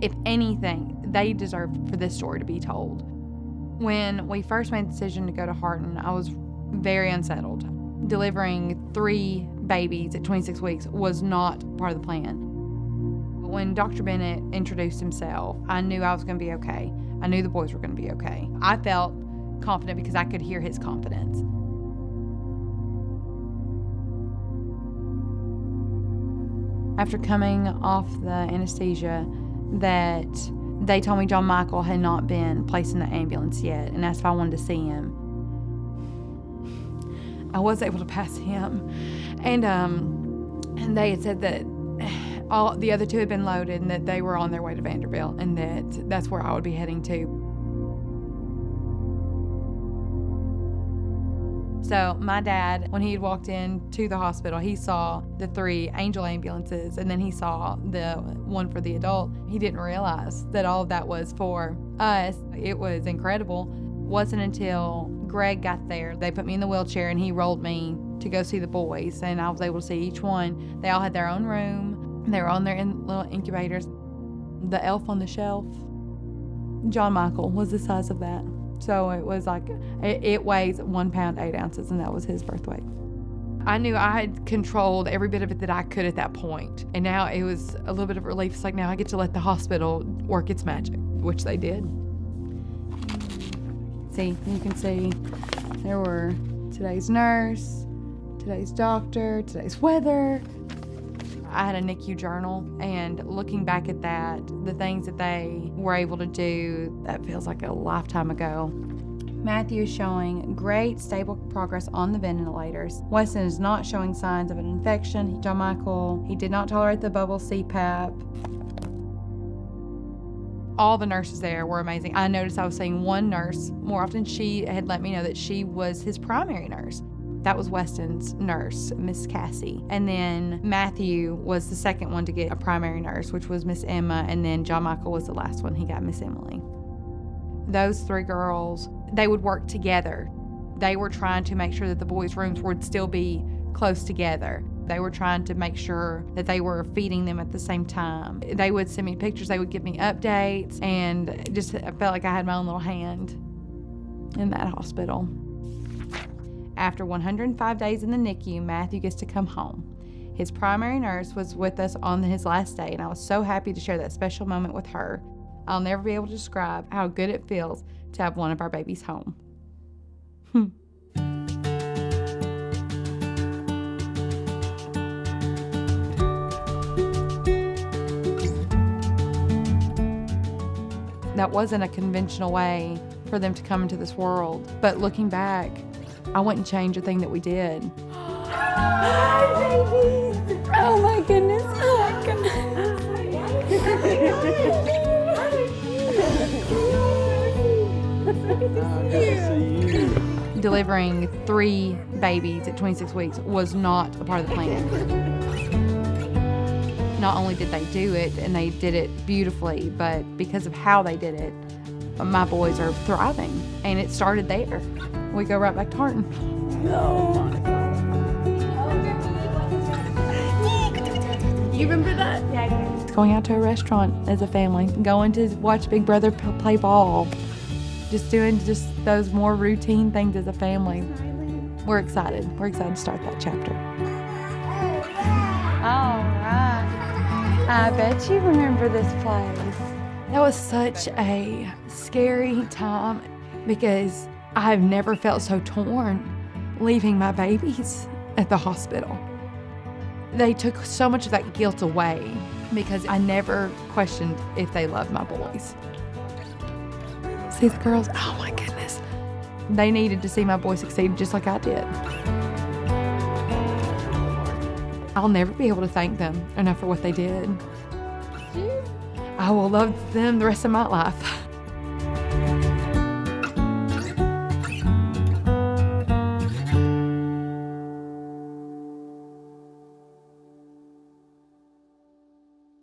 If anything, they deserve for this story to be told. When we first made the decision to go to Harton, I was very unsettled. Delivering 3 babies at 26 weeks was not part of the plan. When Dr. Bennett introduced himself, I knew I was going to be okay. I knew the boys were going to be okay. I felt confident because I could hear his confidence. After coming off the anesthesia, that they told me John Michael had not been placed in the ambulance yet and asked if I wanted to see him. I was able to pass him, and they had said that all the other 2 had been loaded and that they were on their way to Vanderbilt and that's where I would be heading to. So my dad, when he had walked into the hospital, he saw the 3 angel ambulances, and then he saw the one for the adult. He didn't realize that all of that was for us. It was incredible. Wasn't until Greg got there, they put me in the wheelchair and he rolled me to go see the boys, and I was able to see each one. They all had their own room. They were on their little incubators. The elf on the shelf, John Michael, was the size of that. So it was like, it weighs 1 pound, 8 ounces, and that was his birth weight. I knew I had controlled every bit of it that I could at that point. And now it was a little bit of relief. It's like, now I get to let the hospital work its magic, which they did. See, you can see there were today's nurse, today's doctor, today's weather. I had a NICU journal, and looking back at that, the things that they were able to do, that feels like a lifetime ago. Matthew is showing great stable progress on the ventilators. Weston is not showing signs of an infection. John Michael, he did not tolerate the bubble CPAP. All the nurses there were amazing. I noticed I was seeing one nurse more often. She had let me know that she was his primary nurse. That was Weston's nurse, Miss Cassie. And then Matthew was the second one to get a primary nurse, which was Miss Emma. And then John Michael was the last one. He got Miss Emily. Those 3 girls, they would work together. They were trying to make sure that the boys' rooms would still be close together. They were trying to make sure that they were feeding them at the same time. They would send me pictures. They would give me updates. And just, I felt like I had my own little hand in that hospital. After 105 days in the NICU, Matthew gets to come home. His primary nurse was with us on his last day, and I was so happy to share that special moment with her. I'll never be able to describe how good it feels to have one of our babies home. That wasn't a conventional way for them to come into this world, but looking back, I wouldn't change a thing that we did. Hi, babies! Oh my goodness. Oh my goodness. Delivering 3 babies at 26 weeks was not a part of the plan. Not only did they do it, and they did it beautifully, but because of how they did it, my boys are thriving. And it started there. We go right back to Harton. You remember that? Yeah. Going out to a restaurant as a family, going to watch Big Brother play ball, just doing those more routine things as a family. We're excited. We're excited to start that chapter. All right. I bet you remember this place. That was such a scary time because I've never felt so torn leaving my babies at the hospital. They took so much of that guilt away because I never questioned if they loved my boys. See the girls? Oh my goodness. They needed to see my boys succeed just like I did. I'll never be able to thank them enough for what they did. I will love them the rest of my life.